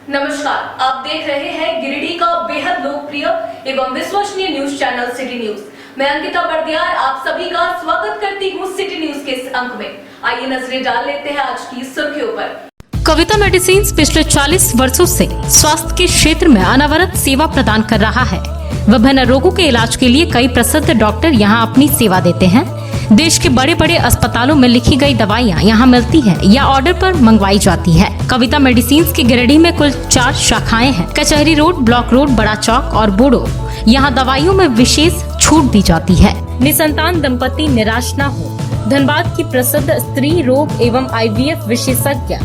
नमस्कार, आप देख रहे हैं गिरिडीह का बेहद लोकप्रिय एवं विश्वसनीय न्यूज चैनल सिटी न्यूज। मैं अंकिता बर्दियार आप सभी का स्वागत करती हूँ सिटी न्यूज के इस अंक में। आइए नजरें डाल लेते हैं आज की सुर्खियों पर। कविता मेडिसिन्स पिछले 40 वर्षों से स्वास्थ्य के क्षेत्र में अनवरत सेवा प्रदान कर रहा है। विभिन्न रोगों के इलाज के लिए कई प्रसिद्ध डॉक्टर यहां अपनी सेवा देते हैं। देश के बड़े बड़े अस्पतालों में लिखी गई दवाइयां यहां मिलती है या ऑर्डर पर मंगवाई जाती है। कविता मेडिसिन्स के गिरिडीह में कुल 4 शाखाएं हैं। कचहरी रोड, ब्लॉक रोड, बड़ा चौक और बूढ़ो। यहाँ दवाइयों में विशेष छूट दी जाती है। निसंतान दंपति निराश न हो। धनबाद की प्रसिद्ध स्त्री रोग एवं IVF विशेषज्ञ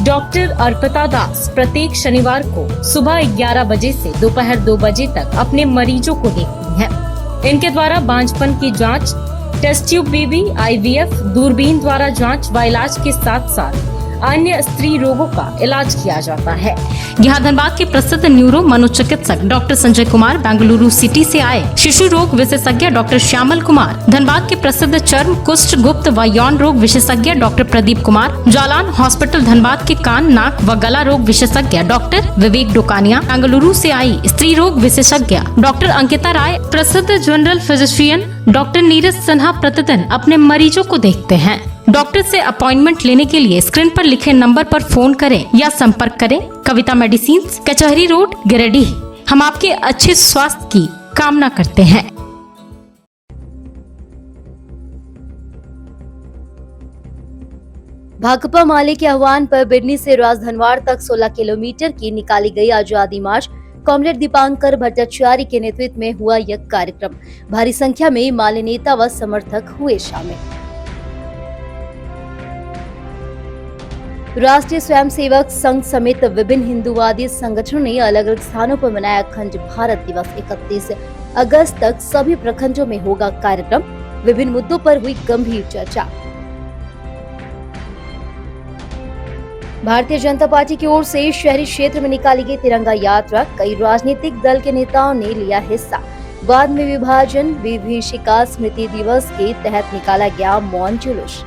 डॉक्टर अर्पिता दास प्रत्येक शनिवार को सुबह 11 बजे से दोपहर 2 बजे तक अपने मरीजों को देखती हैं। इनके द्वारा बांझपन की जांच, टेस्ट ट्यूब बेबी, IVF, दूरबीन द्वारा जांच व इलाज के साथ साथ अन्य स्त्री रोगों का इलाज किया जाता है। यहाँ धनबाद के प्रसिद्ध न्यूरो मनोचिकित्सक डॉक्टर संजय कुमार, बेंगलुरु सिटी से आए शिशु रोग विशेषज्ञ डॉक्टर श्यामल कुमार, धनबाद के प्रसिद्ध चर्म, कुष्ठ, गुप्त व यौन रोग विशेषज्ञ डॉक्टर प्रदीप कुमार, जालान हॉस्पिटल धनबाद के कान, नाक व गला रोग विशेषज्ञ डॉक्टर विवेक डोकानिया, बेंगलुरु से आई स्त्री रोग विशेषज्ञ डॉक्टर अंकिता राय, प्रसिद्ध general physician doctor Neeraj Sinha प्रतिदिन अपने मरीजों को देखते हैं। डॉक्टर से अपॉइंटमेंट लेने के लिए स्क्रीन पर लिखे नंबर पर फोन करें या संपर्क करें। कविता मेडिसिन्स, कचहरी रोड, गिरिडीह। हम आपके अच्छे स्वास्थ्य की कामना करते हैं। भाकपा माले के आह्वान पर बिडनी से राजधनवाड़ तक 16 किलोमीटर की निकाली गई आजादी मार्च। कॉमरेड दीपांकर भट्टाचार्य के नेतृत्व में हुआ यह कार्यक्रम। भारी संख्या में माले नेता व समर्थक हुए शामिल। राष्ट्रीय स्वयंसेवक संघ समेत विभिन्न हिंदूवादी संगठनों ने अलग अलग स्थानों पर मनाया अखंड भारत दिवस। 31 अगस्त तक सभी प्रखंडों में होगा कार्यक्रम। विभिन्न मुद्दों पर हुई गंभीर चर्चा। भारतीय जनता पार्टी की ओर से शहरी क्षेत्र में निकाली गई तिरंगा यात्रा। कई राजनीतिक दल के नेताओं ने लिया हिस्सा। बाद में विभाजन विभीषिका स्मृति दिवस के तहत निकाला गया मौन जुलूस।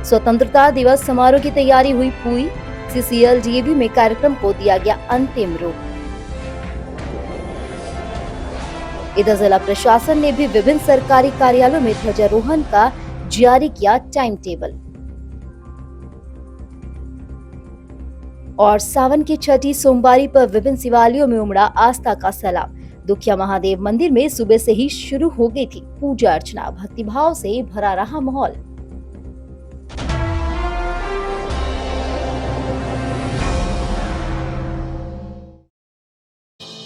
स्वतंत्रता दिवस समारोह की तैयारी हुई पूरी। CCL DAV में कार्यक्रम को दिया गया अंतिम रूप। इधर जिला प्रशासन ने भी विभिन्न सरकारी कार्यालयों में ध्वजारोहण का जारी किया टाइम टेबल। और सावन की छठी सोमवारी पर विभिन्न शिवालयों में उमड़ा आस्था का सैलाब। दुखिया महादेव मंदिर में सुबह से ही शुरू हो गई थी पूजा अर्चना। भक्तिभाव से भरा रहा माहौल।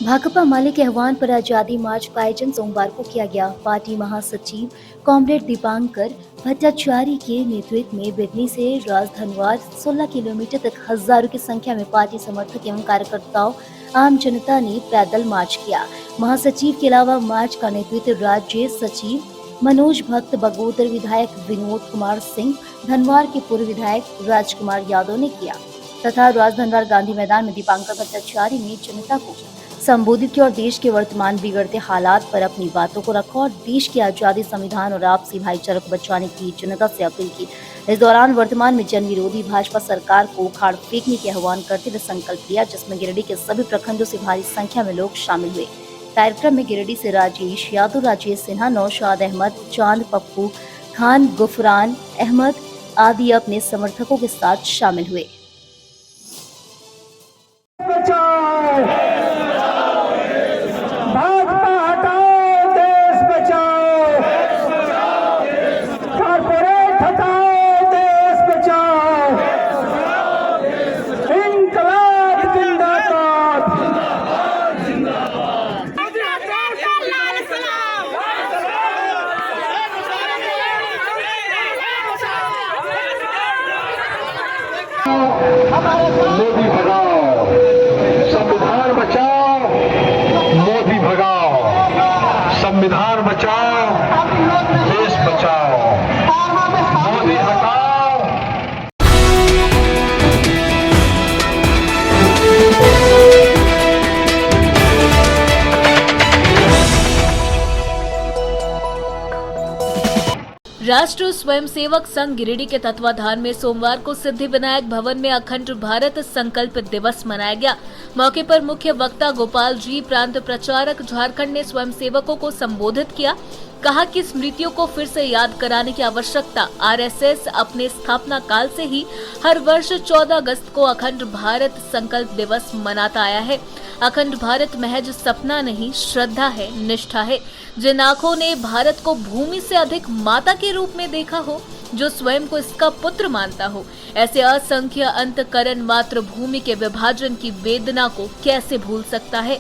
भाकपा माले के आह्वान पर आजादी मार्च का आयोजन सोमवार को किया गया। पार्टी महासचिव कॉमरेड दीपांकर भट्टाचार्य के नेतृत्व में बिडनी से राजधनवाड़ 16 किलोमीटर तक हजारों की संख्या में पार्टी समर्थक एवं कार्यकर्ताओं, आम जनता ने पैदल मार्च किया। महासचिव के अलावा मार्च का नेतृत्व राज्य सचिव मनोज भक्त, बगोदर विधायक विनोद कुमार सिंह, धनवाड़ के पूर्व विधायक राजकुमार यादव ने किया तथा राजधनवाड़ गांधी मैदान में दीपांकर भट्टाचार्य ने जनता को संबोधित किया और देश के वर्तमान बिगड़ते हालात पर अपनी बातों को रखा और देश की आजादी, संविधान और आपसी भाईचारे को बचाने की जनता से अपील की। इस दौरान वर्तमान में जन विरोधी भाजपा सरकार को उखाड़ फेंकने के आह्वान करते हुए संकल्प लिया, जिसमें गिरिडीह के सभी प्रखंडों से भारी संख्या में लोग शामिल हुए। कार्यक्रम में गिरिडीह से राजेश यादव, राजेश सिन्हा, नौशाद अहमद, चांद, पप्पू खान, गुफरान अहमद आदि अपने समर्थकों के साथ शामिल हुए। राष्ट्रीय स्वयंसेवक संघ गिरिडीह के तत्वाधान में सोमवार को सिद्धिविनायक भवन में अखंड भारत संकल्प दिवस मनाया गया। मौके पर मुख्य वक्ता गोपाल जी, प्रांत प्रचारक झारखंड ने स्वयंसेवकों को संबोधित किया। कहा कि स्मृतियों को फिर से याद कराने की आवश्यकता। आरएसएस अपने स्थापना काल से ही हर वर्ष 14 अगस्त को अखंड भारत संकल्प दिवस मनाता आया है। अखंड भारत महज सपना नहीं, श्रद्धा है, निष्ठा है। जिन आंखों ने भारत को भूमि से अधिक माता के रूप में देखा हो, जो स्वयं को इसका पुत्र मानता हो, ऐसे असंख्य अंतकरण मातृभूमि के विभाजन की वेदना को कैसे भूल सकता है।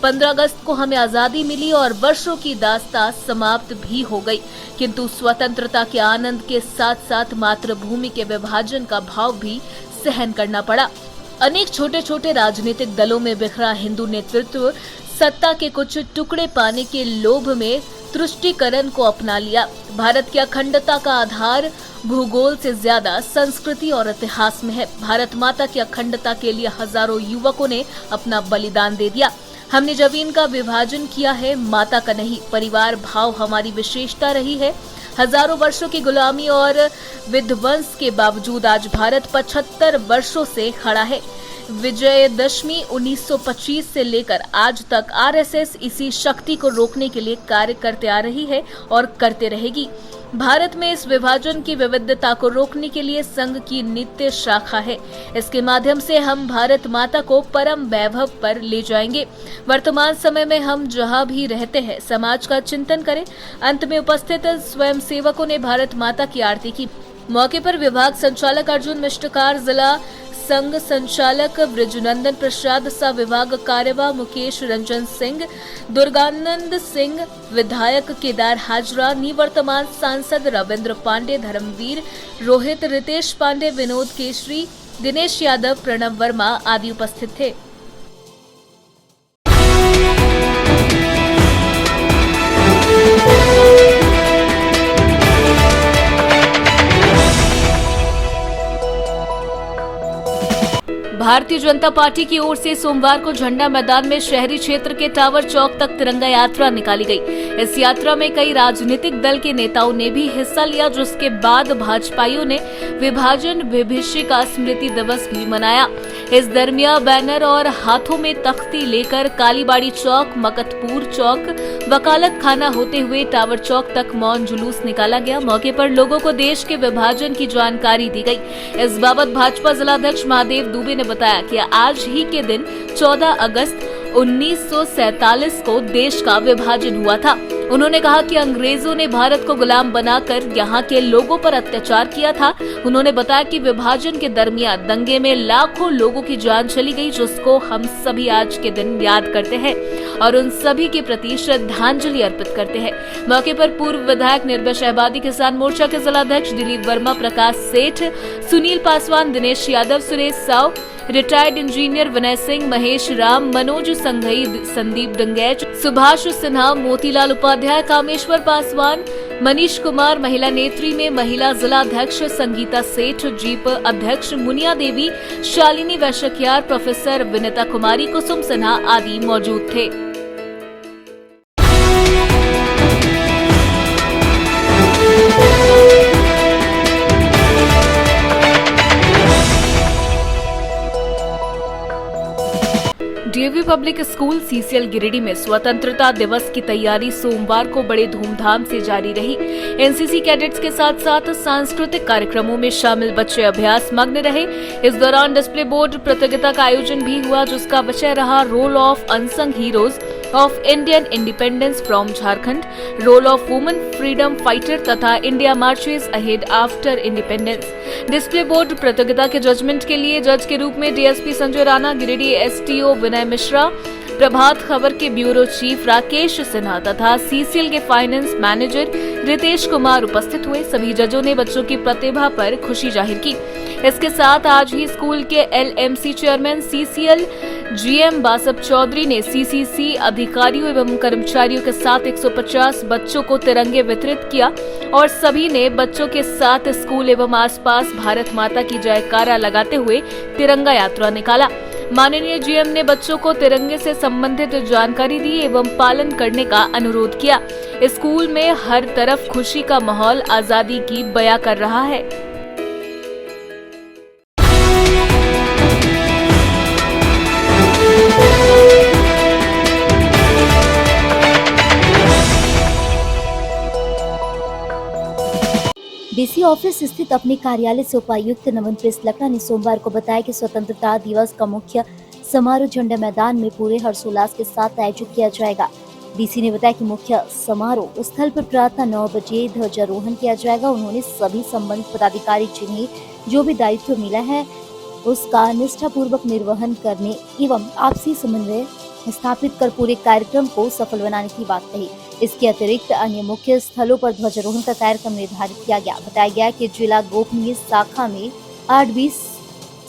15 अगस्त को हमें आजादी मिली और वर्षों की दास्तां समाप्त भी हो गई, किंतु स्वतंत्रता के आनंद के साथ साथ मातृभूमि के विभाजन का भाव भी सहन करना पड़ा। अनेक छोटे छोटे राजनीतिक दलों में बिखरा हिंदू नेतृत्व सत्ता के कुछ टुकड़े पाने के लोभ में तुष्टीकरण को अपना लिया। भारत की अखंडता का आधार भूगोल से ज्यादा संस्कृति और इतिहास में है। भारत माता की अखंडता के लिए हजारों युवकों ने अपना बलिदान दे दिया। हमने जमीन का विभाजन किया है, माता का नहीं। परिवार भाव हमारी विशेषता रही है। हजारों वर्षों की गुलामी और विध्वंस के बावजूद आज भारत 75 वर्षों से खड़ा है। विजयदशमी 1925 से लेकर आज तक आरएसएस इसी शक्ति को रोकने के लिए कार्य करते आ रही है और करते रहेगी। भारत में इस विभाजन की विविधता को रोकने के लिए संघ की नित्य शाखा है। इसके माध्यम से हम भारत माता को परम वैभव पर ले जाएंगे। वर्तमान समय में हम जहां भी रहते हैं, समाज का चिंतन करें। अंत में उपस्थित स्वयंसेवकों ने भारत माता की आरती की। मौके पर विभाग संचालक अर्जुन मिष्टकार, जिला संघ संचालक ब्रिजनंदन प्रसाद, सह विभाग कार्यवाह मुकेश रंजन सिंह, दुर्गानंद सिंह, विधायक केदार हाजरा, निवर्तमान सांसद रविंद्र पांडे, धर्मवीर, रोहित, रितेश पांडे, विनोद केशरी, दिनेश यादव, प्रणव वर्मा आदि उपस्थित थे। भारतीय जनता पार्टी की ओर से सोमवार को झंडा मैदान में शहरी क्षेत्र के टावर चौक तक तिरंगा यात्रा निकाली गई। इस यात्रा में कई राजनीतिक दल के नेताओं ने भी हिस्सा लिया, जिसके बाद भाजपाइयों ने विभाजन विभीषिका स्मृति दिवस भी मनाया। इस दरमियान बैनर और हाथों में तख्ती लेकर कालीबाड़ी चौक, मकतपुर चौक, वकालत खाना होते हुए टावर चौक तक मौन जुलूस निकाला गया। मौके पर लोगों को देश के विभाजन की जानकारी दी गई। इस बाबत भाजपा जिलाध्यक्ष महादेव दुबे ने बताया कि आज ही के दिन 14 अगस्त 1947 को देश का विभाजन हुआ था। उन्होंने कहा कि अंग्रेजों ने भारत को गुलाम बनाकर यहाँ के लोगों पर अत्याचार किया था। उन्होंने बताया कि विभाजन के दरमियान दंगे में लाखों लोगों की जान चली गई, जिसको हम सभी आज के दिन याद करते हैं और उन सभी के प्रति श्रद्धांजलि अर्पित करते हैं। मौके पर पूर्व विधायक निर्भय शहबादी, किसान मोर्चा के जिलाध्यक्ष दिलीप वर्मा, प्रकाश सेठ, Sunil Paswan, Dinesh Yadav, Suresh Sao, retired engineer Vinay Singh, Mahesh Ram, Manoj Shanghai, Sandeep डंगैच, Subhash Sinha, Motilal Upadhyay, Kameshwar Paswan, Manish Kumar, महिला नेत्री में महिला जिलाध्यक्ष संगीता सेठ, जीप अध्यक्ष मुनिया देवी, शालिनी वैश्यकियार, प्रोफेसर विनीता कुमारी, कुसुम सिन्हा आदि मौजूद थे। DAV public school CCL Giridih में स्वतंत्रता दिवस की तैयारी सोमवार को बड़े धूमधाम से जारी रही। एनसीसी कैडेट्स के साथ साथ सांस्कृतिक कार्यक्रमों में शामिल बच्चे अभ्यास मग्न रहे। इस दौरान डिस्प्ले बोर्ड प्रतियोगिता का आयोजन भी हुआ, जिसका विषय रहा role of unsung heroes of Indian independence from Jharkhand, role of women freedom fighter तथा India marches ahead after independence. Display board प्रतियोगिता के जजमेंट के लिए जज के रूप में डीएसपी संजय राणा, गिरिडीह एसटीओ विनय मिश्रा, प्रभात खबर के ब्यूरो चीफ राकेश सिन्हा तथा सीसीएल के फाइनेंस मैनेजर रितेश कुमार उपस्थित हुए। सभी जजों ने बच्चों की प्रतिभा पर खुशी जाहिर की। इसके साथ आज ही स्कूल के एलएमसी चेयरमैन सीसीएल जीएम बासप चौधरी ने सीसीसी अधिकारियों एवं कर्मचारियों के साथ 150 बच्चों को तिरंगे वितरित किया और सभी ने बच्चों के साथ स्कूल एवं आसपास भारत माता की जयकारा लगाते हुए तिरंगा यात्रा निकाला। माननीय जीएम ने बच्चों को तिरंगे से संबंधित जानकारी दी एवं पालन करने का अनुरोध किया। स्कूल में हर तरफ खुशी का माहौल आजादी की बयां कर रहा है। डीसी ऑफिस स्थित अपने कार्यालय से उपायुक्त नवनप्रीत लकड़ा ने सोमवार को बताया कि स्वतंत्रता दिवस का मुख्य समारोह झंडा मैदान में पूरे हर्षोल्लास के साथ आयोजित किया जाएगा। डीसी ने बताया कि मुख्य समारोह स्थल पर प्रातः 9 बजे ध्वजारोहण किया जाएगा। उन्होंने सभी संबंधित पदाधिकारी जिन्हें जो भी दायित्व मिला है उसका निष्ठापूर्वक निर्वहन करने एवं आपसी समन्वय स्थापित कर पूरे कार्यक्रम को सफल बनाने की बात कही। इसके अतिरिक्त अन्य मुख्य स्थलों पर ध्वजारोहण का कार्यक्रम निर्धारित किया गया। बताया गया कि जिला गोपनीय शाखा में 8:20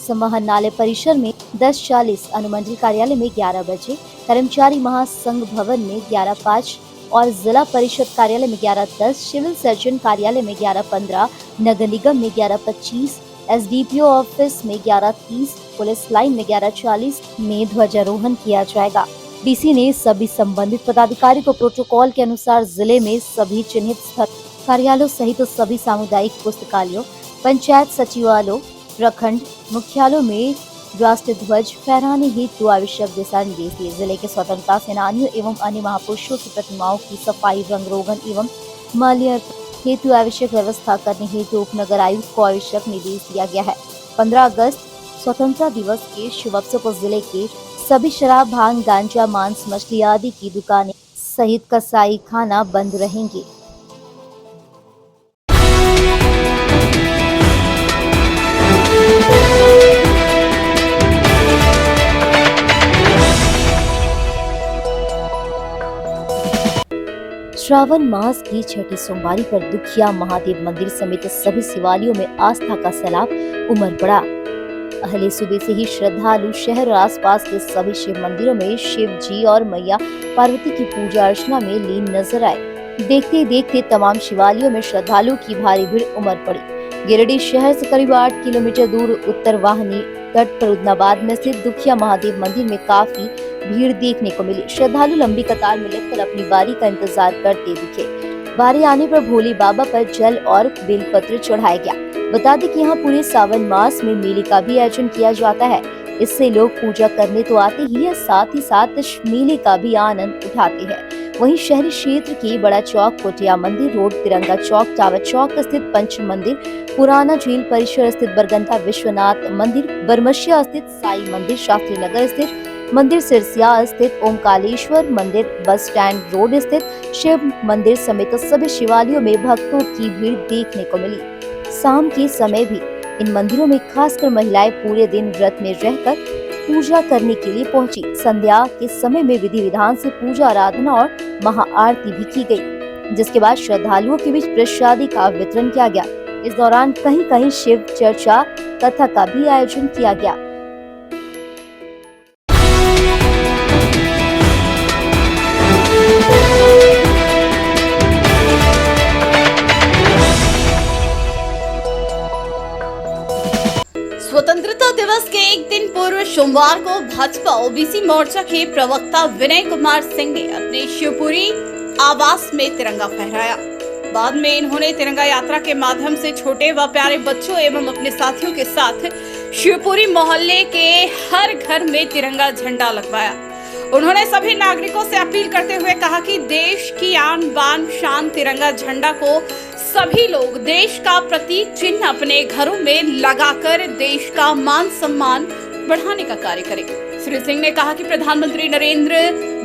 समाहरणालय परिसर में 10:40, अनुमंडल कार्यालय में 11 बजे, कर्मचारी महासंघ भवन में 11:05 और जिला परिषद कार्यालय में 11:10, सिविल सर्जन कार्यालय में 11:15, नगर निगम में 11:25, एसडीपीओ ऑफिस में 11:30, पुलिस लाइन में 11:40 में ध्वजारोहण किया जाएगा। डीसी ने सभी संबंधित पदाधिकारी को प्रोटोकॉल के अनुसार जिले में सभी चिन्हित स्थल कार्यालयों सहित सभी सामुदायिक पुस्तकालयों, पंचायत सचिवालयों, प्रखंड मुख्यालयों में राष्ट्रीय ध्वज फहराने हेतु आवश्यक दिशा निर्देश दिए। जिले के स्वतंत्रता सेनानियों एवं अन्य महापुरुषों की प्रतिमाओं की सफाई, रंग रोगन एवं माल्यार्पण हेतु आवश्यक व्यवस्था करने हेतु उपनगर आयुक्त को आवश्यक निर्देश दिया गया है। 15 अगस्त स्वतंत्रता दिवस के शुभ अवसर पर जिले के सभी शराब, भांग, गांजा, मांस, मछली आदि की दुकानें सहित कसाई खाना बंद रहेंगे। श्रावण मास की छठी सोमवारी पर दुखिया महादेव मंदिर समेत सभी शिवालयों में आस्था का सैलाब उमड़ पड़ा। पहले सुबह से ही श्रद्धालु शहर और आसपास के सभी शिव मंदिरों में शिव जी और मैया पार्वती की पूजा अर्चना में लीन नजर आए। देखते ही देखते तमाम शिवालयों में श्रद्धालुओं की भारी भीड़ उमड़ पड़ी। गिरिडीह शहर से करीब 8 किलोमीटर दूर उत्तर वाहिनी तट पर उदनाबाद में स्थित दुखिया महादेव मंदिर में काफी भीड़ देखने को मिली। श्रद्धालु लंबी कतार में लगकर अपनी बारी का इंतजार करते दिखे। बारी आने पर भोले बाबा पर जल और बेलपत्र चढ़ाया गया। बता दें कि यहाँ पूरे सावन मास में मेले का भी आयोजन किया जाता है। इससे लोग पूजा करने तो आते ही है, साथ ही साथ मेले का भी आनंद उठाते हैं। वहीं शहरी क्षेत्र के बड़ा चौक, कोटिया मंदिर रोड, तिरंगा चौक, टावर चौक स्थित पंच मंदिर, पुराना झील परिसर स्थित बरगंता विश्वनाथ मंदिर, बरमसिया स्थित साई मंदिर, शास्त्री नगर स्थित मंदिर, सिरसिया स्थित ओमकालेश्वर मंदिर, बस स्टैंड रोड स्थित शिव मंदिर समेत सभी शिवालयों में भक्तों की भीड़ देखने को मिली। शाम के समय भी इन मंदिरों में खासकर महिलाएं पूरे दिन व्रत में रहकर पूजा करने के लिए पहुंची। संध्या के समय में विधि विधान से पूजा आराधना और महाआरती भी की गई, जिसके बाद श्रद्धालुओं के बीच प्रसादी का वितरण किया गया। इस दौरान कहीं कहीं शिव चर्चा कथा का भी आयोजन किया गया। स्वतंत्रता दिवस के एक दिन पूर्व सोमवार को भाजपा ओबीसी मोर्चा के प्रवक्ता विनय कुमार सिंह ने अपने शिवपुरी आवास में तिरंगा फहराया। बाद में इन्होंने तिरंगा यात्रा के माध्यम से छोटे व प्यारे बच्चों एवं अपने साथियों के साथ शिवपुरी मोहल्ले के हर घर में तिरंगा झंडा लगवाया। उन्होंने सभी नागरिकों से अपील करते हुए कहा कि देश की आन बान शान तिरंगा झंडा को सभी लोग देश का प्रतीक चिन्ह अपने घरों में लगाकर देश का मान सम्मान बढ़ाने का कार्य करें। श्री सिंह ने कहा कि प्रधानमंत्री नरेंद्र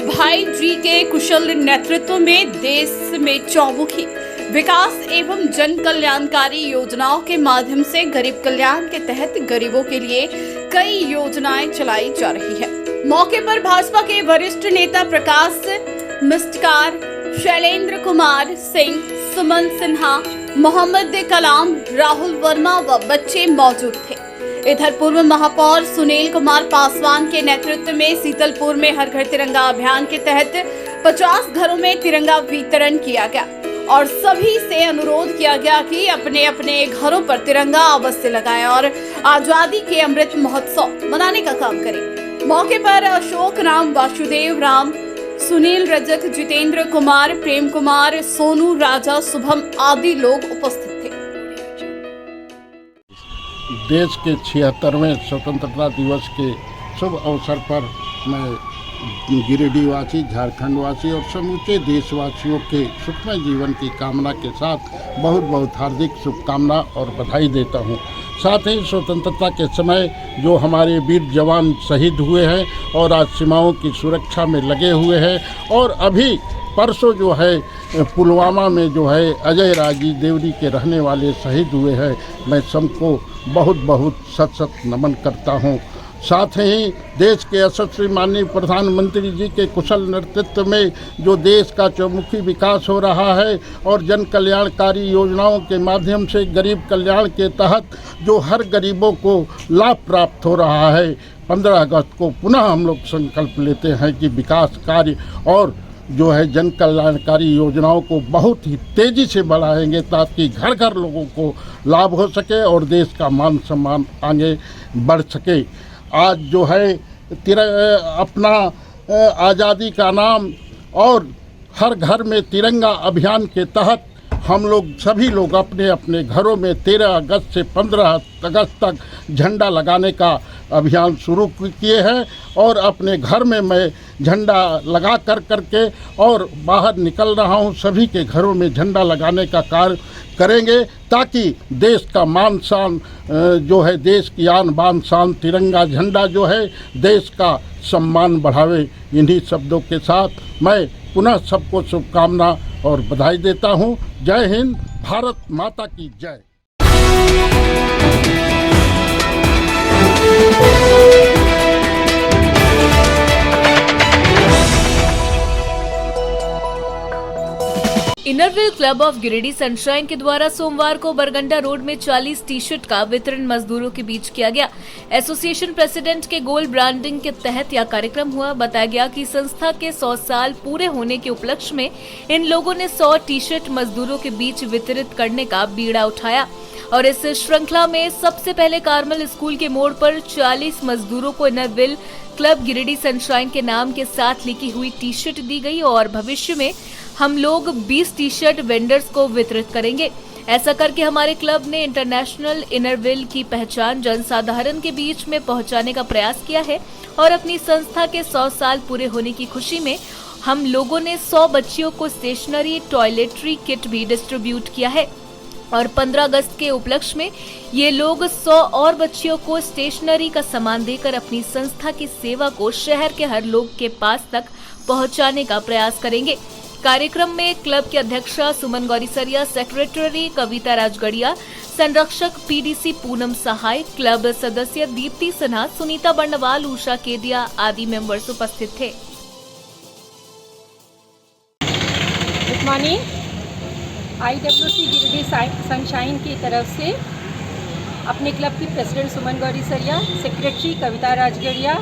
भाई जी के कुशल नेतृत्व में देश में चौमुखी विकास एवं जन कल्याणकारी योजनाओं के माध्यम से गरीब कल्याण के तहत गरीबों के लिए कई योजनाएं चलाई जा रही है। मौके पर भाजपा के वरिष्ठ नेता प्रकाश मिस्टकार, शैलेंद्र कुमार सिंह, सुमन सिन्हा, मोहम्मद कलाम, राहुल वर्मा व बच्चे मौजूद थे। इधर पूर्व महापौर सुनील कुमार पासवान के नेतृत्व में सीतलपुर में हर घर तिरंगा अभियान के तहत 50 घरों में तिरंगा वितरण किया गया और सभी से अनुरोध किया गया कि अपने अपने घरों पर तिरंगा अवश्य लगाएं और आजादी के अमृत महोत्सव मनाने का काम करें। मौके पर अशोक राम, वासुदेव राम, सुनील रजक, जितेंद्र कुमार, प्रेम कुमार, सोनू राजा, शुभम आदि लोग उपस्थित थे। देश के 76वें स्वतंत्रता दिवस के शुभ अवसर पर मैं गिरिडीहवासी, झारखंडवासी और समूचे देशवासियों के सुखमय जीवन की कामना के साथ बहुत बहुत हार्दिक शुभकामना और बधाई देता हूं। साथ ही स्वतंत्रता के समय जो हमारे वीर जवान शहीद हुए हैं और आज सीमाओं की सुरक्षा में लगे हुए हैं, और अभी परसों जो है पुलवामा में जो है अजय राजी देवरी के रहने वाले शहीद हुए हैं, मैं सबको बहुत बहुत सत सत नमन करता हूं। साथ ही देश के यशस्वी माननीय प्रधानमंत्री जी के कुशल नेतृत्व में जो देश का चौमुखी विकास हो रहा है और जन कल्याणकारी योजनाओं के माध्यम से गरीब कल्याण के तहत जो हर गरीबों को लाभ प्राप्त हो रहा है, 15 अगस्त को पुनः हम लोग संकल्प लेते हैं कि विकास कार्य और जो है जन कल्याणकारी योजनाओं को बहुत ही तेज़ी से बढ़ाएंगे ताकि घर घर लोगों को लाभ हो सके और देश का मान सम्मान आगे बढ़ सके। आज जो है अपना आज़ादी का नाम और हर घर में तिरंगा अभियान के तहत हम लोग सभी लोग अपने अपने घरों में 13 अगस्त से 15 अगस्त तक झंडा लगाने का अभियान शुरू किए हैं और अपने घर में मैं झंडा लगा करके और बाहर निकल रहा हूं। सभी के घरों में झंडा लगाने का कार्य करेंगे ताकि देश का मान शान जो है, देश की आन बान शान तिरंगा झंडा जो है देश का सम्मान बढ़ावे। इन्हीं शब्दों के साथ मैं पुनः सबको शुभकामना और बधाई देता हूं। जय हिंद, भारत माता की जय। Inner Wheel club of Giridih sunshine के द्वारा सोमवार को बरगंडा रोड में 40 टी शर्ट का वितरण मजदूरों के बीच किया गया। एसोसिएशन प्रेसिडेंट के गोल ब्रांडिंग के तहत यह कार्यक्रम हुआ। बताया गया कि संस्था के 100 साल पूरे होने के उपलक्ष्य में इन लोगों ने 100 टी शर्ट मजदूरों के बीच वितरित करने का बीड़ा उठाया और इस श्रृंखला में सबसे पहले कार्मल स्कूल के मोड़ पर 40 मजदूरों को इनरव्हील क्लब गिरिडीह सनशाइन के नाम के साथ लिखी हुई टी शर्ट दी गई और भविष्य में हम लोग 20 टी शर्ट वेंडर्स को वितरित करेंगे। ऐसा करके हमारे क्लब ने इंटरनेशनल इनरव्हील की पहचान जनसाधारण के बीच में पहुंचाने का प्रयास किया है और अपनी संस्था के 100 साल पूरे होने की खुशी में हम लोगों ने 100 बच्चियों को स्टेशनरी टॉयलेटरी किट भी डिस्ट्रीब्यूट किया है और 15 अगस्त के उपलक्ष्य में ये लोग 100 और बच्चियों को स्टेशनरी का सामान देकर अपनी संस्था की सेवा को शहर के हर लोग के पास तक पहुंचाने का प्रयास करेंगे। कार्यक्रम में क्लब की अध्यक्षा सुमन गौरीसरिया, सेक्रेटरी कविता राजगढ़िया, संरक्षक पीडीसी पूनम सहाय, क्लब सदस्य दीप्ति सिन्हा, सुनीता बर्नवाल, उषा केडिया आदि मेंबर्स उपस्थित थे। Good morning. IWC Giridih sunshine की तरफ से अपने क्लब की प्रेसिडेंट सुमन गौरीसरिया, सेक्रेटरी कविता राजगढ़िया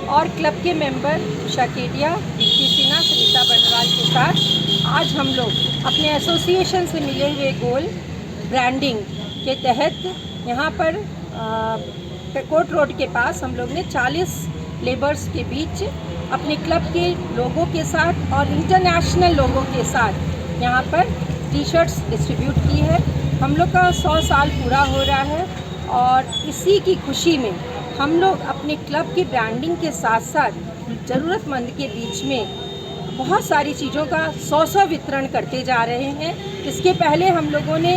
और क्लब के मेंबर उषा केडिया, दीप्ति सिन्हा, सुनीता बर्नवाल के साथ आज हम लोग अपने एसोसिएशन से मिले हुए गोल ब्रांडिंग के तहत यहाँ पर कोर्ट रोड के पास हम लोग ने 40 लेबर्स के बीच अपने क्लब के लोगों के साथ और इंटरनेशनल लोगों के साथ यहाँ पर टी शर्ट्स डिस्ट्रीब्यूट की है। हम लोग का 100 साल पूरा हो रहा है और इसी की खुशी में हम लोग अपने क्लब की ब्रांडिंग के साथ साथ ज़रूरतमंद के बीच में बहुत सारी चीज़ों का 100 वितरण करते जा रहे हैं। इसके पहले हम लोगों ने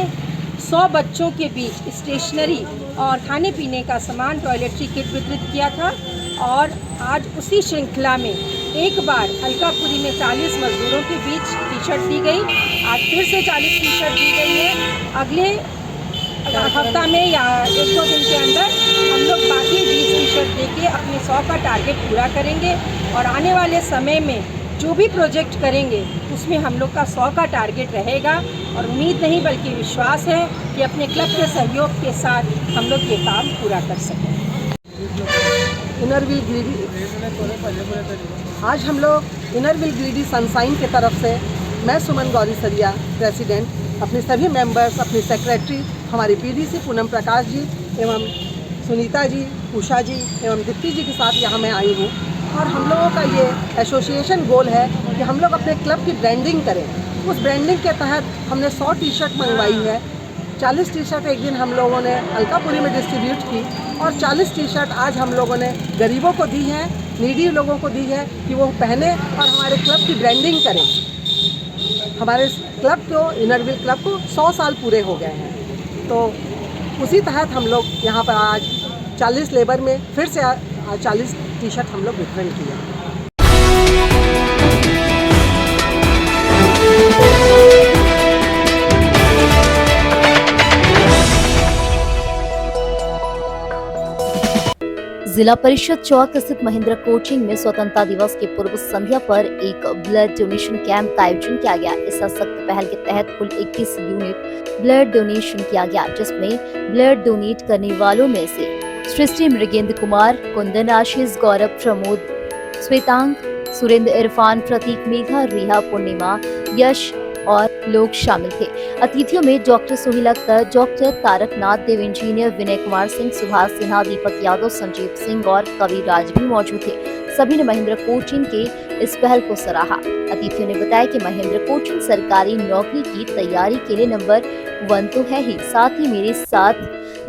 100 बच्चों के बीच स्टेशनरी और खाने पीने का सामान, टॉयलेटरी किट वितरित किया था और आज उसी श्रृंखला में एक बार अलकापुरी में 40 मजदूरों के बीच टी शर्ट दी गई। आज फिर से 40 टी शर्ट दी गई है। अगले हफ्ता में या 1-2 दिन के अंदर हम लोग बाकी 20 टी शर्ट देके अपने 100 का टारगेट पूरा करेंगे और आने वाले समय में जो भी प्रोजेक्ट करेंगे उसमें हम लोग का 100 का टारगेट रहेगा और उम्मीद नहीं बल्कि विश्वास है कि अपने क्लब के सहयोग के साथ हम लोग ये काम पूरा कर सकें। इनरव्हील गिरिडीह, आज हम लोग इनरव्हील गिरिडीह सनशाइन की तरफ से मैं सुमन गौरीसरिया प्रेसिडेंट, अपने सभी मेंबर्स, अपने सेक्रेटरी, हमारे पीडीसी पूनम प्रकाश जी एवं सुनीता जी, उषा जी एवं दीप्ति जी के साथ यहाँ मैं आई हूँ और हम लोगों का ये एसोसिएशन गोल है कि हम लोग अपने क्लब की ब्रांडिंग करें। उस ब्रांडिंग के तहत हमने 100 टी शर्ट मंगवाई है। 40 टी शर्ट एक दिन हम लोगों ने अलकापुरी में डिस्ट्रीब्यूट की और 40 टी शर्ट आज हम लोगों ने गरीबों को दी है, नीडी लोगों को दी है कि वो पहने और हमारे क्लब की ब्रांडिंग करें। हमारे क्लब को, इनर व्हील क्लब को 100 साल पूरे हो गए हैं, तो उसी तहत हम लोग यहाँ पर आज 40 लेबर में फिर से 40 टी शर्ट हम लोग वितरण किए। जिला परिषद चौक स्थित महिंद्रा कोचिंग में स्वतंत्रता दिवस की पूर्व संध्या पर एक ब्लड डोनेशन कैंप का आयोजन किया गया। इस सशक्त पहल के तहत कुल 21 यूनिट ब्लड डोनेशन किया गया, जिसमें ब्लड डोनेट करने वालों में से सृष्टि, मृगेंद्र कुमार, कुंदन, आशीष, गौरव, प्रमोद, श्वेतांग, सुरेंद्र, इरफान, प्रतीक, मेघा, रिहा, पूर्णिमा, यश और लोग शामिल थे। अतिथियों में डॉक्टर सुहेल अख्तर, डॉक्टर तारकनाथ देव, इंजीनियर विनय कुमार सिंह, सुभाष सिन्हा, दीपक यादव, संजीव सिंह और कविराज भी मौजूद थे। सभी ने महिंद्रा कोचिंग के इस पहल को सराहा। अतिथियों ने बताया कि महिंद्रा कोचिंग सरकारी नौकरी की तैयारी के लिए नंबर 1 तो है ही, साथ ही मेरे साथ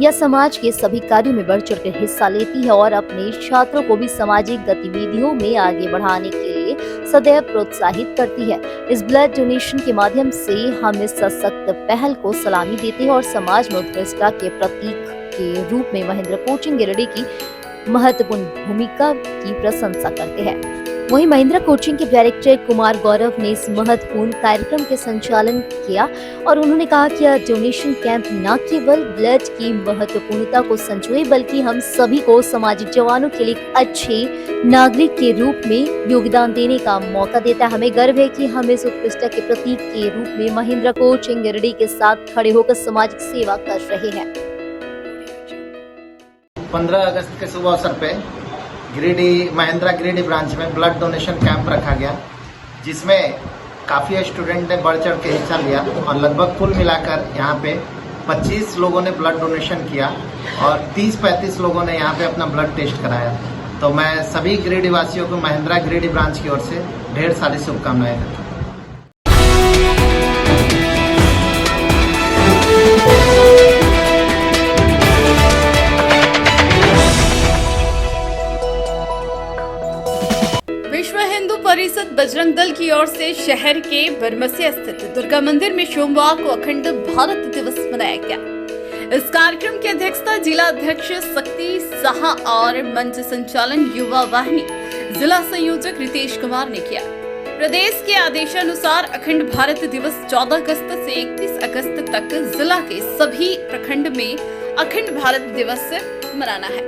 यह समाज के सभी कार्यों में बढ़ चढ़कर हिस्सा लेती है और अपने छात्रों को भी सामाजिक गतिविधियों में आगे बढ़ाने के लिए सदैव प्रोत्साहित करती है। इस ब्लड डोनेशन के माध्यम से हम इस सशक्त पहल को सलामी देते हैं और समाज में उत्कृष्टता के प्रतीक के रूप में महिंद्रा कोचिंग गिरिडीह की महत्वपूर्ण भूमिका की प्रशंसा करते हैं। वहीं महिंद्रा कोचिंग के डायरेक्टर कुमार गौरव ने इस महत्वपूर्ण कार्यक्रम के संचालन किया और उन्होंने कहा कि यह डोनेशन कैंप न केवल ब्लड की महत्वपूर्णता को संजोए, बल्कि हम सभी को सामाजिक जवानों के लिए अच्छे नागरिक के रूप में योगदान देने का मौका देता है। हमें गर्व है कि हम इस उत्कृष्टता के प्रतीक के रूप में महिंद्रा कोचिंग गिरिडीह के साथ खड़े होकर सामाजिक सेवा कर रहे हैं। 15 अगस्त के शुभ अवसर पे गिरिडीह, महिंद्रा गिरिडीह ब्रांच में ब्लड डोनेशन कैंप रखा गया, जिसमें काफ़ी स्टूडेंट ने बढ़ चढ़ के हिस्सा लिया और लगभग कुल मिलाकर यहाँ पे 25 लोगों ने ब्लड डोनेशन किया और 30-35 लोगों ने यहाँ पे अपना ब्लड टेस्ट कराया। तो मैं सभी गिरिडीह वासियों को महिंद्रा गिरिडीह ब्रांच की ओर से ढेर सारी शुभकामनाएं देता हूँ। विश्व हिंदू परिषद बजरंग दल की ओर से शहर के बरमसिया स्थित दुर्गा मंदिर में सोमवार को अखंड भारत दिवस मनाया गया। इस कार्यक्रम की अध्यक्षता जिला अध्यक्ष शक्ति साहा और मंच संचालन युवा वाहिनी जिला संयोजक रितेश कुमार ने किया। प्रदेश के आदेशानुसार अखंड भारत दिवस 14 अगस्त से 31 अगस्त तक जिला के सभी प्रखंड में अखंड भारत दिवस मनाना है।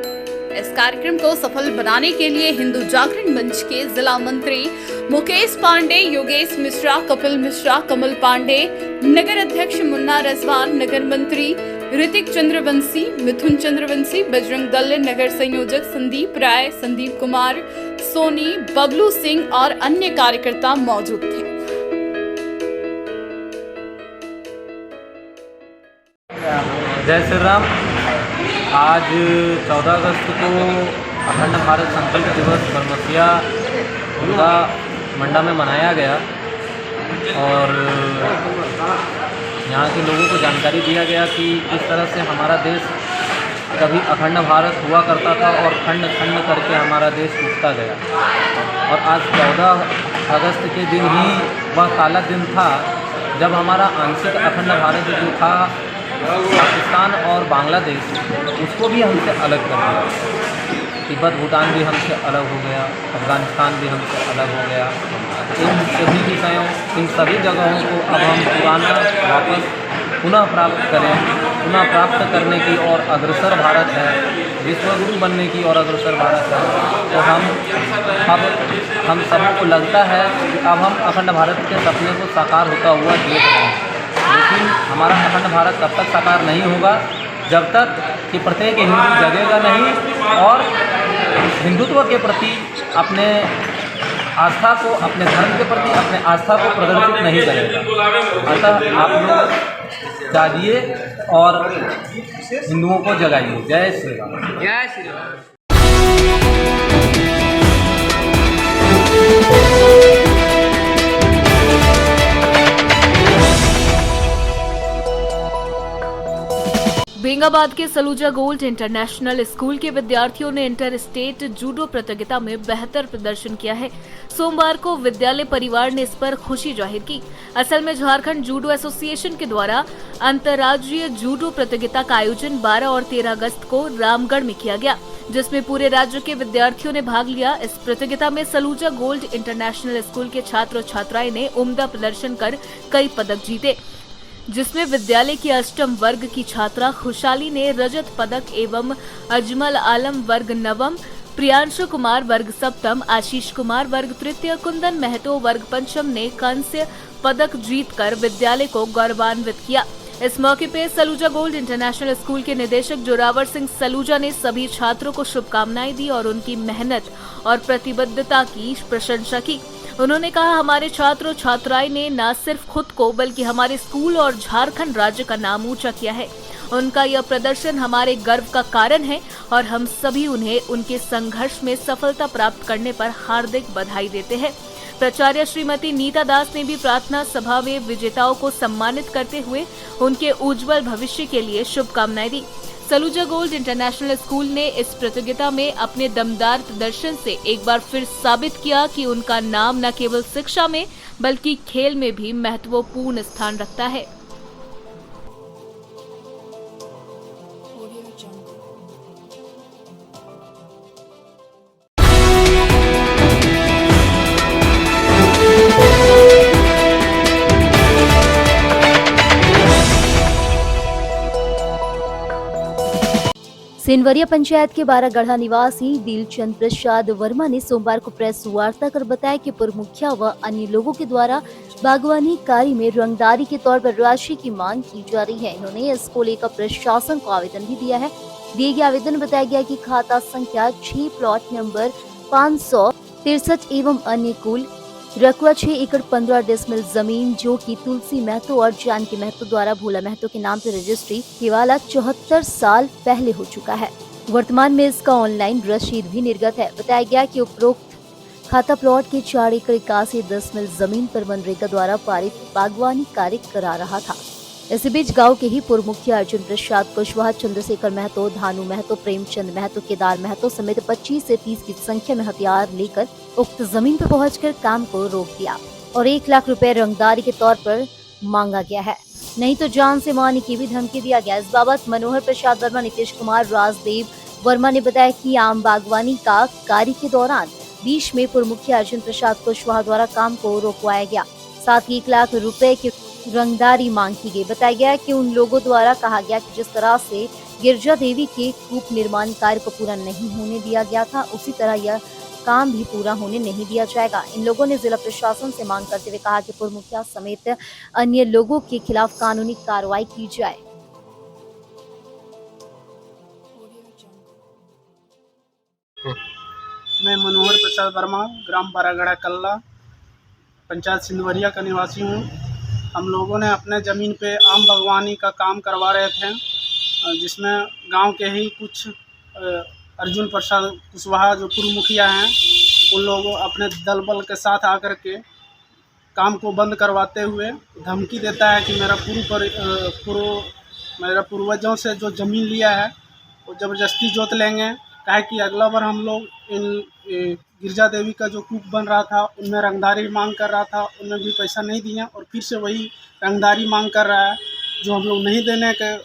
इस कार्यक्रम को सफल बनाने के लिए हिंदू जागरण मंच के जिला मंत्री मुकेश पांडे, योगेश मिश्रा, कपिल मिश्रा, कमल पांडे, नगर अध्यक्ष मुन्ना रजवान, नगर मंत्री ऋतिक चंद्रवंशी, मिथुन चंद्रवंशी, बजरंग दल नगर संयोजक संदीप राय, संदीप कुमार, सोनी, बबलू सिंह और अन्य कार्यकर्ता मौजूद थे। जय श्री राम। आज 14 अगस्त को अखंड भारत संकल्प दिवस बरमसिया दुर्गा मंडा में मनाया गया और यहाँ के लोगों को जानकारी दिया गया कि इस तरह से हमारा देश कभी अखंड भारत हुआ करता था और खंड खंड करके हमारा देश टूटता गया और आज 14 अगस्त के दिन ही वह काला दिन था जब हमारा आंशिक अखंड भारत जो था पाकिस्तान और बांग्लादेश उसको भी हमसे अलग कर दिया। तिब्बत भूटान भी हमसे अलग हो गया, अफगानिस्तान भी हमसे अलग हो गया। इन सभी विषयों, इन सभी जगहों को अब हम पुराना वापस पुनः प्राप्त करें, पुनः प्राप्त करने की और अग्रसर भारत है, विश्वगुरु बनने की और अग्रसर भारत है। तो हम सबों को लगता है कि अब हम अखंड भारत के सपने को साकार होता हुआ देख रहे हैं, लेकिन हमारा अखंड भारत तब तक साकार नहीं होगा जब तक कि प्रत्येक हिंदू जगेगा नहीं और हिंदुत्व के प्रति अपने आस्था को, अपने धर्म के प्रति अपने आस्था को प्रदर्शित नहीं करेगा। अतः आप लोग जागिए और हिंदुओं को जगाइए। जय श्री राम। जय श्री राम। बेंगाबाद के सलूजा गोल्ड इंटरनेशनल स्कूल के विद्यार्थियों ने इंटर स्टेट जूडो प्रतियोगिता में बेहतर प्रदर्शन किया है। सोमवार को विद्यालय परिवार ने इस पर खुशी जाहिर की। असल में झारखंड जूडो एसोसिएशन के द्वारा अंतर्राज्यीय जूडो प्रतियोगिता का आयोजन 12 और 13 अगस्त को रामगढ़ में किया गया, जिसमें पूरे राज्य के विद्यार्थियों ने भाग लिया। इस प्रतियोगिता में सलूजा गोल्ड इंटरनेशनल स्कूल के छात्र और छात्राएं ने उम्दा प्रदर्शन कर कई पदक जीते, जिसमें विद्यालय की अष्टम वर्ग की छात्रा खुशहाली ने रजत पदक एवं अजमल आलम वर्ग नवम, प्रियांशु कुमार वर्ग सप्तम, आशीष कुमार वर्ग तृतीय, कुंदन महतो वर्ग पंचम ने कांस्य पदक जीतकर विद्यालय को गौरवान्वित किया। इस मौके पर सलूजा गोल्ड इंटरनेशनल स्कूल के निदेशक जोरावर सिंह सलूजा ने सभी छात्रों को शुभकामनाएं दी और उनकी मेहनत और प्रतिबद्धता की प्रशंसा की। उन्होंने कहा, हमारे छात्र और छात्राएं ने न सिर्फ खुद को बल्कि हमारे स्कूल और झारखंड राज्य का नाम ऊंचा किया है। उनका यह प्रदर्शन हमारे गर्व का कारण है और हम सभी उन्हें उनके संघर्ष में सफलता प्राप्त करने पर हार्दिक बधाई देते हैं। प्राचार्य श्रीमती नीता दास ने भी प्रार्थना सभा में विजेताओं को सम्मानित करते हुए उनके उज्जवल भविष्य के लिए शुभकामनाएं दी। सलूजा गोल्ड इंटरनेशनल स्कूल ने इस प्रतियोगिता में अपने दमदार प्रदर्शन से एक बार फिर साबित किया कि उनका नाम न केवल शिक्षा में बल्कि खेल में भी महत्वपूर्ण स्थान रखता है। सिनवरिया पंचायत के बारागढ़ा निवासी दिलचंद प्रसाद वर्मा ने सोमवार को प्रेस वार्ता कर बताया कि पूर्व मुखिया व अन्य लोगों के द्वारा बागवानी कार्य में रंगदारी के तौर पर राशि की मांग की जा रही है। इन्होंने इसको लेकर प्रशासन को आवेदन भी दिया है। दिए गए आवेदन में बताया गया कि खाता संख्या 6 प्लॉट नंबर 563 एवं अन्य कुल रकबा 6 एकड़ 15 डेसिमल जमीन जो कि तुलसी महतो और जानकी महतो द्वारा भोला महतो के नाम से रजिस्ट्री केवल 74 साल पहले हो चुका है। वर्तमान में इसका ऑनलाइन रसीद भी निर्गत है। बताया गया कि उपरोक्त खाता प्लॉट के 4 एकड़ 81 डेसिमल जमीन पर मनरेगा द्वारा पारित बागवानी कार्य करा रहा था। इसी बीच गांव के ही पूर्व मुखिया अर्जुन प्रसाद कुशवाहा, चंद्रशेखर महतो, धानु महतो, प्रेमचंद महतो, केदार महतो समेत 25 से 30 की संख्या में हथियार लेकर उक्त जमीन पर पहुंचकर काम को रोक दिया और 1 लाख रुपए रंगदारी के तौर पर मांगा गया है, नहीं तो जान से मारने की भी धमकी दिया गया। इस बाबत मनोहर प्रसाद वर्मा, नीतीश कुमार, राजदेव वर्मा ने बताया कि आम बागवानी का कार्य के दौरान बीच में पूर्व मुखिया अर्जुन प्रसाद कुशवाहा द्वारा काम को रोकवाया गया, साथ ही 1 लाख रुपए की रंगदारी मांग की गई। बताया गया कि उन लोगों द्वारा कहा गया कि जिस तरह से गिरजा देवी के कूप निर्माण कार्य को पूरा नहीं होने दिया गया था, उसी तरह यह काम भी पूरा होने नहीं दिया जाएगा। इन लोगों ने जिला प्रशासन से मांग करते हुए कहा कि पूर्व मुखिया समेत अन्य लोगों के खिलाफ कानूनी कार्रवाई की जाए। मैं मनोहर प्रसाद वर्मा, ग्राम बारागढ़ा कल्ला, पंचायत सिंधवरिया का निवासी हूँ। हम लोगों ने अपने ज़मीन पे आम बागवानी का काम करवा रहे थे, जिसमें गांव के ही कुछ अर्जुन प्रसाद कुशवाहा जो पूर्व मुखिया हैं, उन लोगों अपने दल बल के साथ आकर के काम को बंद करवाते हुए धमकी देता है कि मेरा पूर्वजों से जो ज़मीन लिया है वो ज़बरदस्ती जोत लेंगे। कहे कि अगला बार हम लोग इन गिरजा देवी का जो कूप बन रहा था उनमें रंगदारी मांग कर रहा था, उनमें भी पैसा नहीं दिया और फिर से वही रंगदारी मांग कर रहा है, जो हम लोग नहीं देने के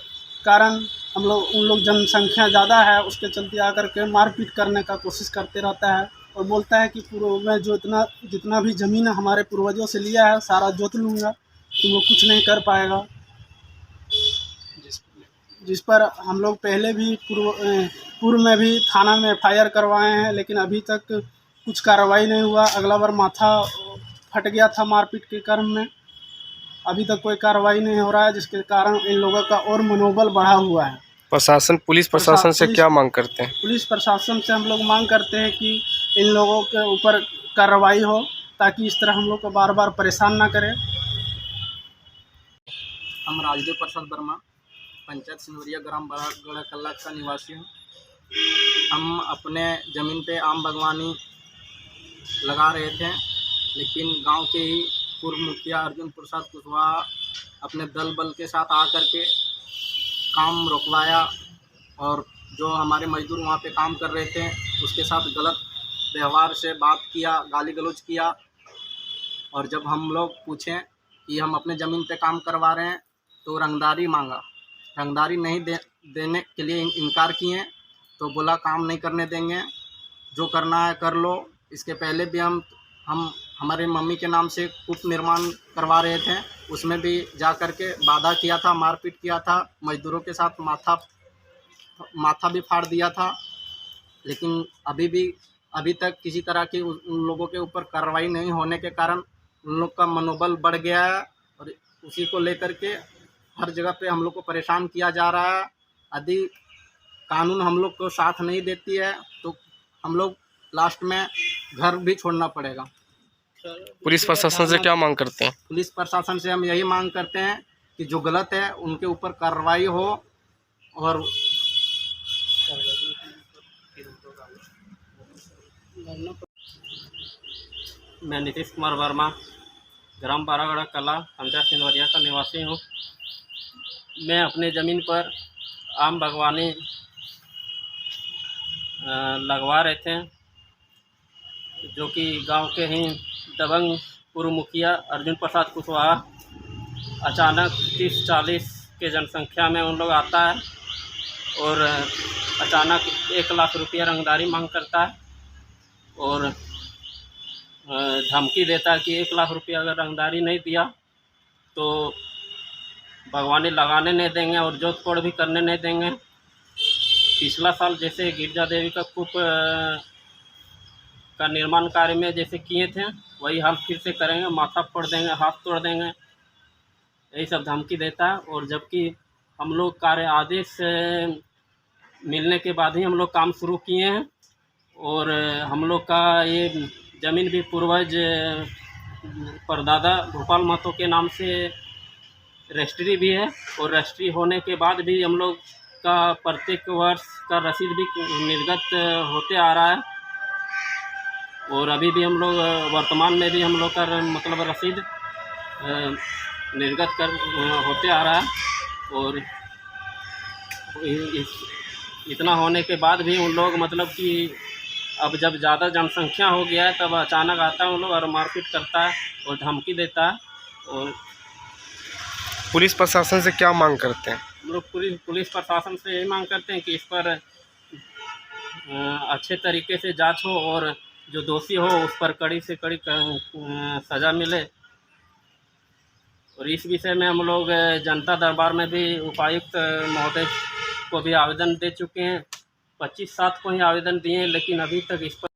कारण उन लोग जनसंख्या ज़्यादा है, उसके चलते आकर के मारपीट करने का कोशिश करते रहता है और बोलता है कि पूर्व में जो जितना भी ज़मीन हमारे पूर्वजों से लिया है सारा जोत लूँगा, तो वो कुछ नहीं कर पाएगा। जिस पर हम लोग पहले भी पूर्व में भी थाना में FIR करवाए हैं, लेकिन अभी तक कुछ कार्रवाई नहीं हुआ। अगला बार माथा फट गया था मारपीट के क्रम में, अभी तक कोई कार्रवाई नहीं हो रहा है, जिसके कारण इन लोगों का और मनोबल बढ़ा हुआ है। पुलिस प्रशासन से क्या मांग करते हैं? पुलिस प्रशासन से हम लोग मांग करते हैं कि इन लोगों के ऊपर कार्रवाई हो, ताकि इस तरह हम लोग को बार बार परेशान ना करें। हम राजदेव प्रसाद वर्मा, पंचायत सिंवरिया, ग्राम बरागढ़ कल्ला का निवासी हूँ। हम अपने ज़मीन पे आम बागवानी लगा रहे थे, लेकिन गांव के ही पूर्व मुखिया अर्जुन प्रसाद कुशवाहा अपने दल बल के साथ आकर के काम रोकवाया और जो हमारे मजदूर वहाँ पे काम कर रहे थे उसके साथ गलत व्यवहार से बात किया, गाली गलौज किया। और जब हम लोग पूछें कि हम अपने ज़मीन पे काम करवा रहे हैं तो रंगदारी मांगा। रंगदारी नहीं देने के लिए इनकार किए, तो बोला काम नहीं करने देंगे, जो करना है कर लो। इसके पहले भी हम हमारे मम्मी के नाम से कूप निर्माण करवा रहे थे, उसमें भी जा कर के बाधा किया था, मारपीट किया था, मजदूरों के साथ माथा भी फाड़ दिया था। लेकिन अभी तक किसी तरह की उन लोगों के ऊपर कार्रवाई नहीं होने के कारण उन लोग का मनोबल बढ़ गया है और उसी को लेकर के हर जगह पे हम लोग को परेशान किया जा रहा है। यदि कानून हम लोग को साथ नहीं देती है तो हम लोग लास्ट में घर भी छोड़ना पड़ेगा। पुलिस प्रशासन से क्या मांग करते हैं? पुलिस प्रशासन से हम यही मांग करते हैं कि जो गलत है उनके ऊपर कार्रवाई हो। और मैं नीतीश कुमार वर्मा, ग्राम बरागढ़ कला, पंचायत सिंवरिया का निवासी हूँ। मैं अपने ज़मीन पर आम बागवानी लगवा रहे थे, जो कि गांव के ही दबंग पूर्व मुखिया अर्जुन प्रसाद कुशवाहा अचानक 30-40 के जनसंख्या में उन लोग आता है और अचानक 1 लाख रुपया रंगदारी मांग करता है और धमकी देता है कि 1 लाख रुपया अगर रंगदारी नहीं दिया तो बागवानी लगाने नहीं देंगे और जोत कोड़ भी करने नहीं देंगे। पिछला साल जैसे गिरजा देवी का कूप का निर्माण कार्य में जैसे किए थे वही हाल फिर से करेंगे, माथा फोड़ देंगे, हाथ तोड़ देंगे, यही सब धमकी देता है। और जबकि हम लोग कार्य आदेश मिलने के बाद ही हम लोग काम शुरू किए हैं और हम लोग का ये ज़मीन भी पूर्वज परदादा भोपाल महतो के नाम से रजिस्ट्री भी है और रजिस्ट्री होने के बाद भी हम लोग का प्रत्येक वर्ष का रसीद भी निर्गत होते आ रहा है और अभी भी हम लोग वर्तमान में भी हम लोग का मतलब रसीद निर्गत होते आ रहा है। और इतना होने के बाद भी उन लोग मतलब कि अब जब ज़्यादा जनसंख्या हो गया है तब अचानक आता है उन लोग और मारपीट करता है और धमकी देता है। और पुलिस प्रशासन से क्या मांग करते हैं? हम लोग पुलिस प्रशासन से यही मांग करते हैं कि इस पर अच्छे तरीके से जांच हो और जो दोषी हो उस पर कड़ी से कड़ी सज़ा मिले। और इस विषय में हम लोग जनता दरबार में भी उपायुक्त महोदय को भी आवेदन दे चुके हैं। 25/7 को ही आवेदन दिए हैं, लेकिन अभी तक इस पर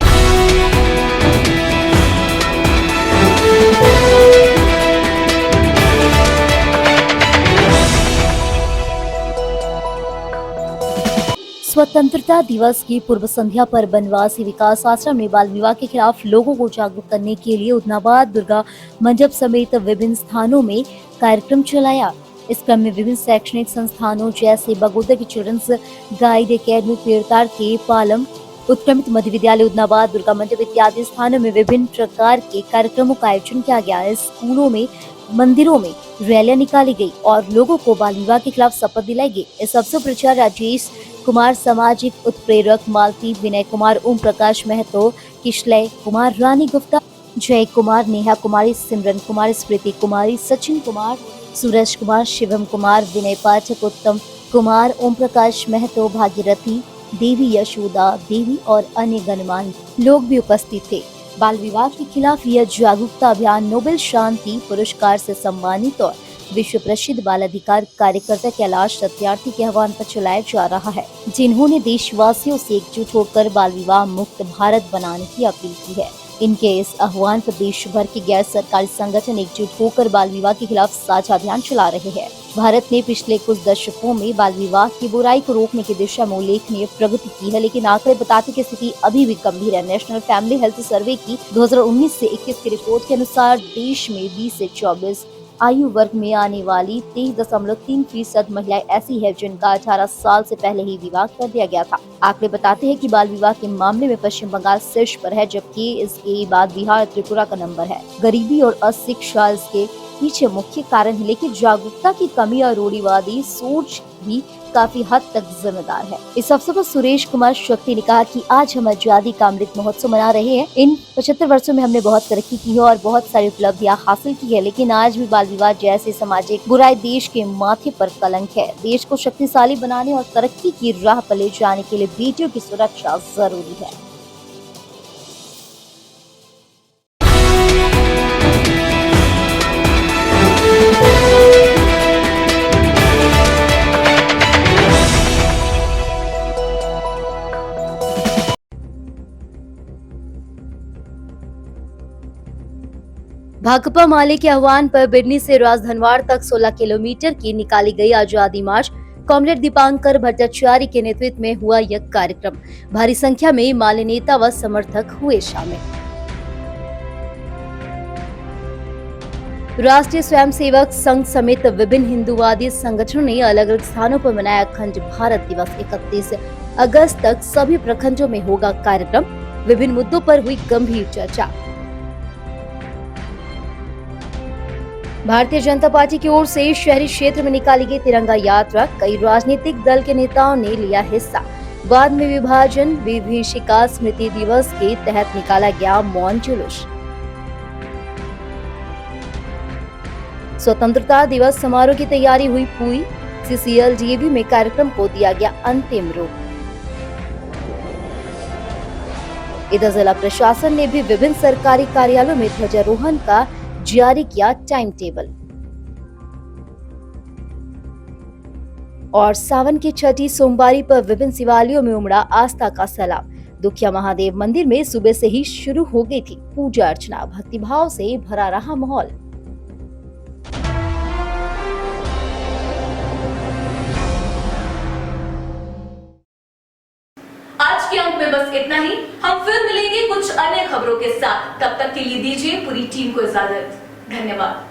स्वतंत्रता दिवस की पूर्व संध्या पर बनवासी विकास आश्रम में बाल विवाह के खिलाफ लोगों को जागरूक करने के लिए उदनाबाद दुर्गा मंडप समेत विभिन्न स्थानों में कार्यक्रम चलाया। इस क्रम में विभिन्न शैक्षणिक संस्थानों जैसे बगोदर की चिल्ड्रंस गाइड एकेडमी, पेड़ताड़ के पालम, उत्क्रमित मध्य विद्यालय उदनाबाद, दुर्गा मंडप इत्यादि स्थानों में विभिन्न प्रकार के कार्यक्रमों का आयोजन किया गया। इस स्कूलों में, मंदिरों में रैलियां निकाली गई और लोगों को बाल विवाह के खिलाफ शपथ दिलाई गई। इस अवसर पर आचार्य राजेश कुमार, सामाजिक उत्प्रेरक मालती, विनय कुमार, ओम प्रकाश महतो, किशलय कुमार, रानी गुप्ता, जय कुमार, नेहा कुमारी, सिमरन कुमार, स्मृति कुमारी, सचिन कुमार, सूरज कुमार, शिवम कुमार, विनय पाठक, उत्तम कुमार, ओम प्रकाश महतो, भागीरथी देवी, यशोदा देवी और अन्य गणमान्य लोग भी उपस्थित थे। बाल विवाह के खिलाफ यह जागरूकता अभियान नोबेल शांति पुरस्कार से सम्मानित और विश्व प्रसिद्ध बाल अधिकार कार्यकर्ता कैलाश सत्यार्थी के आह्वान पर चलाया जा रहा है, जिन्होंने देशवासियों से एकजुट होकर बाल विवाह मुक्त भारत बनाने की अपील की है। इनके इस आह्वान पर देश भर के गैर सरकारी संगठन एकजुट होकर बाल विवाह के खिलाफ साझा अभियान चला रहे हैं। भारत ने पिछले कुछ दशकों में बाल विवाह की बुराई को रोकने की दिशा में उल्लेखनीय प्रगति की है, लेकिन आंकड़े बताते कि स्थिति अभी भी गंभीर है। नेशनल फैमिली हेल्थ सर्वे की 2019 से 21 की रिपोर्ट के अनुसार देश में 20 से 24 आयु वर्ग में आने वाली 23.3% महिलाएं ऐसी है जिनका 18 साल से पहले ही विवाह कर दिया गया था। आंकड़े बताते हैं कि बाल विवाह के मामले में पश्चिम बंगाल शीर्ष पर है, जबकि इसके बाद बिहार त्रिपुरा का नंबर है। गरीबी और अशिक्षा इसके पीछे मुख्य कारण है, लेकिन जागरूकता की कमी और रूढ़िवादी सोच भी काफी हद तक जिम्मेदार है। इस अवसर पर सुरेश कुमार शक्ति ने कहा कि आज हम आजादी का अमृत महोत्सव मना रहे हैं। इन 75 वर्षों में हमने बहुत तरक्की की है और बहुत सारी उपलब्धियां हासिल की है, लेकिन आज भी बाल विवाह जैसे सामाजिक बुराई देश के माथे पर कलंक है। देश को शक्तिशाली बनाने और तरक्की की राह पर ले जाने के लिए बेटियों की सुरक्षा जरूरी है। भाकपा माले के आह्वान पर बिडनी से राजधनवाड़ तक 16 किलोमीटर की निकाली गई आजादी मार्च। कॉमरेड दीपांकर भट्टाचार्य के नेतृत्व में हुआ यह कार्यक्रम। भारी संख्या में माले नेता व समर्थक हुए शामिल। राष्ट्रीय स्वयंसेवक संघ समेत विभिन्न हिंदूवादी संगठनों ने अलग अलग स्थानों पर मनाया अखंड भारत दिवस। 31 अगस्त तक सभी प्रखंडों में होगा कार्यक्रम। विभिन्न मुद्दों पर हुई गंभीर चर्चा। भारतीय जनता पार्टी की ओर से शहरी क्षेत्र में निकाली गई तिरंगा यात्रा। कई राजनीतिक दल के नेताओं ने लिया हिस्सा। बाद में विभाजन विभीषिका स्मृति दिवस के तहत निकाला गया मौन जुलूस। स्वतंत्रता दिवस समारोह की तैयारी हुई पूरी। CCLDAV में कार्यक्रम को दिया गया अंतिम रूप। इधर जिला प्रशासन ने भी विभिन्न सरकारी कार्यालयों में ध्वजारोहण का जारी किया टाइम टेबल। और सावन की छठी सोमवारी पर विभिन्न शिवालयों में उमड़ा आस्था का सैलाब। दुखिया महादेव मंदिर में सुबह से ही शुरू हो गई थी पूजा अर्चना। भक्तिभाव से भरा रहा माहौल। आज के अंक में बस इतना ही। हम फिर मिलेंगे कुछ अन्य खबरों के साथ। तब तक के लिए दीजिए पूरी टीम को इजाजत। धन्यवाद।